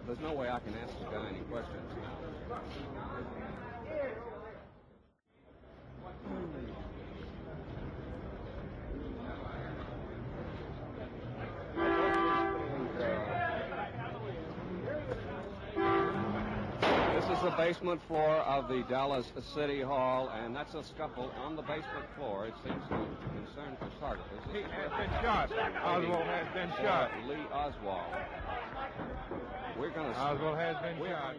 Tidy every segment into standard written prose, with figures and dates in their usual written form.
there's no way I can ask the guy any questions now. This is the basement floor of the Dallas City Hall, and that's a scuffle on the basement floor. It seems to concern photographers. He has been shot. Oswald has been shot. Lee Oswald. Oswald has been shot.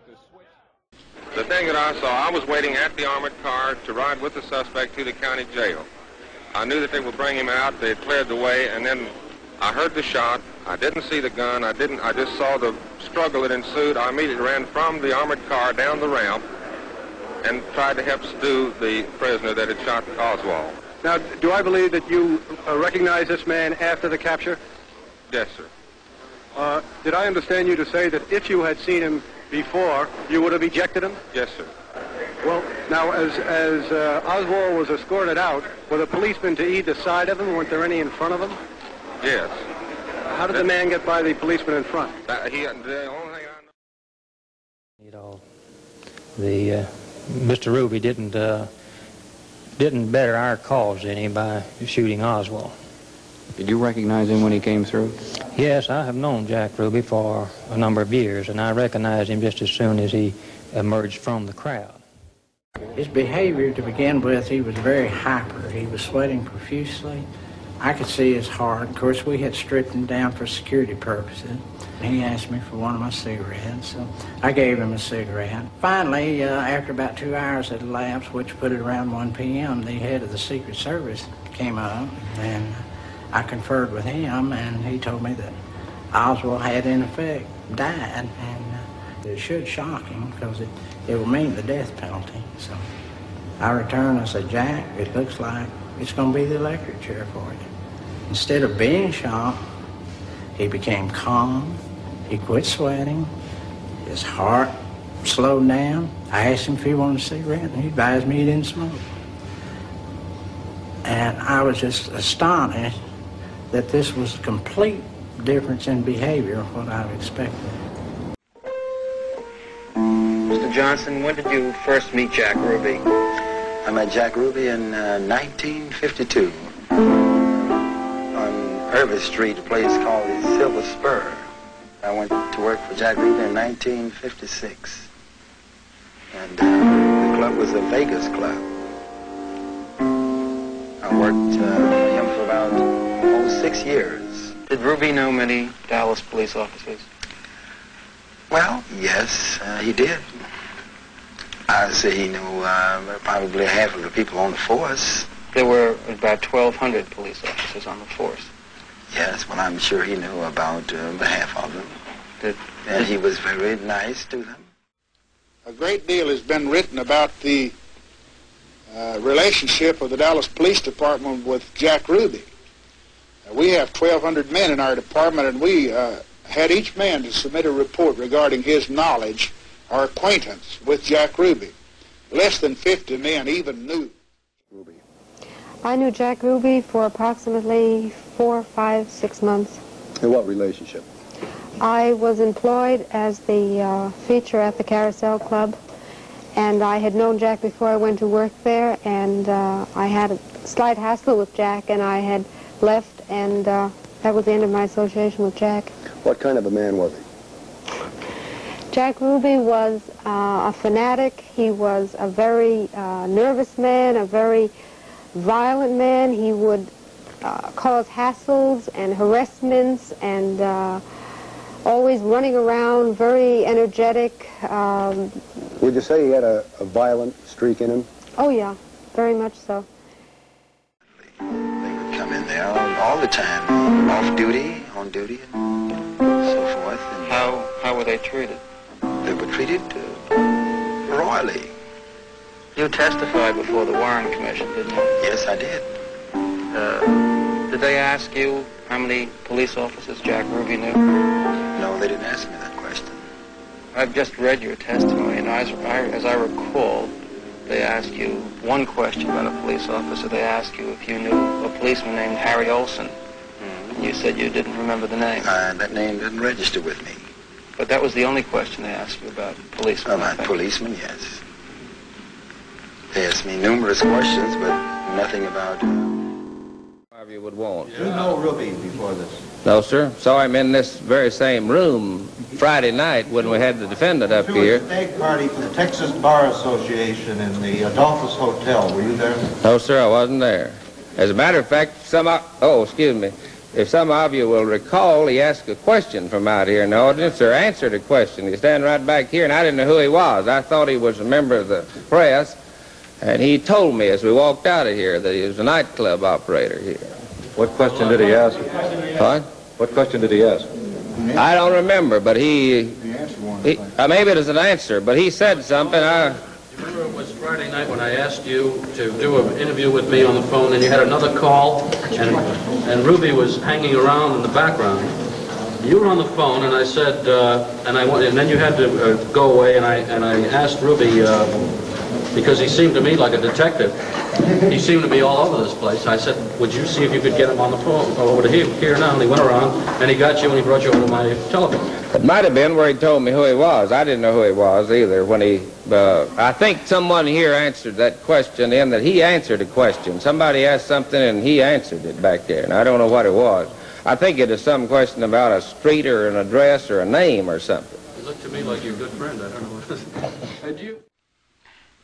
The thing that I saw, I was waiting at the armored car to ride with the suspect to the county jail. I knew that they would bring him out. They had cleared the way, and then I heard the shot. I didn't see the gun. I just saw the struggle that ensued. I immediately ran from the armored car down the ramp and tried to help subdue the prisoner that had shot Oswald. Now, do I believe that you recognize this man after the capture? Yes, sir. Did I understand you to say that if you had seen him before, you would have ejected him? Yes, sir. Well, now, as Oswald was escorted out, were the policemen to either side of him? Weren't there any in front of him? Yes. How did the man get by the policeman in front? The only thing I know... You know, Mr. Ruby didn't better our cause any by shooting Oswald. Did you recognize him when he came through? Yes, I have known Jack Ruby for a number of years, and I recognized him just as soon as he emerged from the crowd. His behavior, to begin with, he was very hyper. He was sweating profusely. I could see his heart. Of course, we had stripped him down for security purposes. He asked me for one of my cigarettes, so I gave him a cigarette. Finally, after about 2 hours had elapsed, which put it around 1 p.m., the head of the Secret Service came up, and I conferred with him, and he told me that Oswald had, in effect, died, and it should shock him because it will mean the death penalty. So I returned and said, Jack, it looks like it's going to be the electric chair for you. Instead of being shocked, he became calm. He quit sweating. His heart slowed down. I asked him if he wanted a cigarette, and he advised me he didn't smoke. And I was just astonished that this was a complete difference in behavior of what I've expected. Mr. Johnson, when did you first meet Jack Ruby? I met Jack Ruby in 1952 on Irving Street, a place called the Silver Spur. I went to work for Jack Ruby in 1956. And the club was a Vegas club. I worked for him for about almost 6 years. Did Ruby know many Dallas police officers? Well, yes, he did. I'd say he knew probably half of the people on the force. There were about 1,200 police officers on the force. Yes, well, I'm sure he knew about half of them. And he was very nice to them. A great deal has been written about the relationship of the Dallas Police Department with Jack Ruby. We have 1,200 men in our department, and we had each man to submit a report regarding his knowledge or acquaintance with Jack Ruby. Less than 50 men even knew Ruby. I knew Jack Ruby for approximately 4, 5, 6 months. In what relationship? I was employed as the feature at the Carousel Club, and I had known Jack before I went to work there, and I had a slight hassle with Jack, and I had left, and that was the end of my association with Jack. What kind of a man was he? Jack Ruby was a fanatic. He was a very nervous man, a very violent man. He would cause hassles and harassments and always running around, very energetic. Would you say he had a violent streak in him? Oh, yeah, very much so. They would come in there all the time, off duty, on duty, and so forth. And How were they treated? They were treated royally. You testified before the Warren Commission, didn't you? Yes, I did. Did they ask you how many police officers Jack Ruby knew? No, they didn't ask me that question. I've just read your testimony, and as I recall, they asked you one question about a police officer. They asked you if you knew a policeman named Harry Olson. And you said you didn't remember the name. That name didn't register with me. But that was the only question they asked you about policemen. About policemen, yes. They asked me numerous questions, but nothing about... Whatever you would want. You know Ruby before this? No, sir. Saw him in this very same room Friday night when we had the defendant up here. To a steak party for the Texas Bar Association in the Adolphus Hotel. Were you there? No, sir, I wasn't there. As a matter of fact, if some of you will recall, he asked a question from out here in the audience, or answered a question. He's standing right back here, and I didn't know who he was. I thought he was a member of the press, and he told me as we walked out of here that he was a nightclub operator here. What question did he ask? What? What question did he ask? I don't remember, but maybe it was an answer, but he said something. You remember it was Friday night when I asked you to do an interview with me on the phone, and you had another call, and Ruby was hanging around in the background. You were on the phone, and I said, and then you had to go away, and I asked Ruby, because he seemed to me like a detective. He seemed to be all over this place. I said, would you see if you could get him on the phone over to here now? And he went around, and he got you, and he brought you over to my telephone. It might have been where he told me who he was. I didn't know who he was either. When I think someone here answered that question in that he answered a question. Somebody asked something, and he answered it back there, and I don't know what it was. I think it is some question about a street or an address or a name or something. You looked to me like your good friend. I don't know what it is. Had you?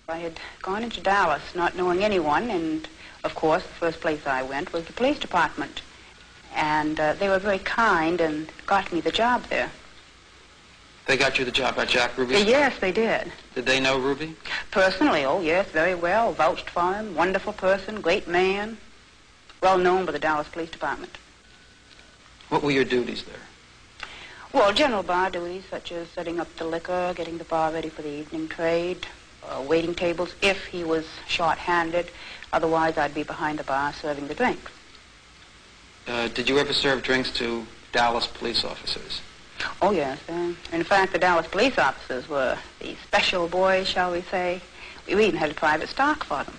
I had gone into Dallas not knowing anyone, and of course the first place I went was the police department. And they were very kind and got me the job there. They got you the job at Jack Ruby's? Yes, they did. Did they know Ruby? Personally, oh yes, very well. Vouched for him. Wonderful person, great man. Well known by the Dallas Police Department. What were your duties there? Well, general bar duties such as setting up the liquor, getting the bar ready for the evening trade, waiting tables if he was short-handed. Otherwise, I'd be behind the bar serving the drinks. Did you ever serve drinks to Dallas police officers? Oh, yes. In fact, the Dallas police officers were the special boys, shall we say. We even had a private stock for them.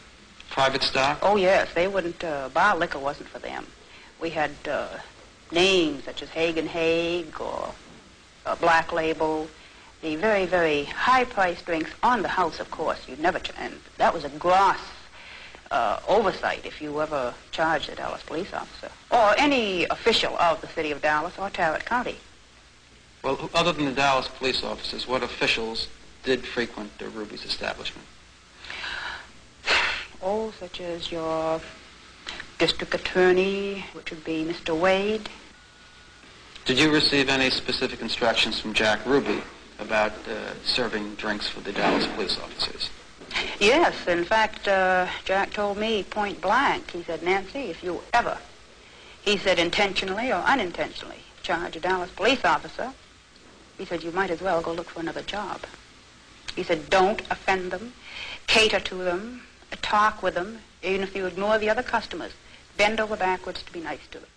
Private stock? Oh, yes. They wouldn't, bar liquor wasn't for them. We had names such as Haig and Haig or Black Label. The very, very high-priced drinks on the house, of course. You'd never, and that was a gross oversight if you ever charged a Dallas police officer or any official of the city of Dallas or Tarrant County. Well, other than the Dallas police officers, what officials did frequent Ruby's establishment? Oh, such as your district attorney, which would be Mr. Wade. Did you receive any specific instructions from Jack Ruby about serving drinks for the Dallas police officers? Yes, in fact, Jack told me point blank, he said, Nancy, if you ever, he said intentionally or unintentionally, charge a Dallas police officer, he said, you might as well go look for another job. He said, don't offend them, cater to them, talk with them, even if you ignore the other customers, bend over backwards to be nice to them.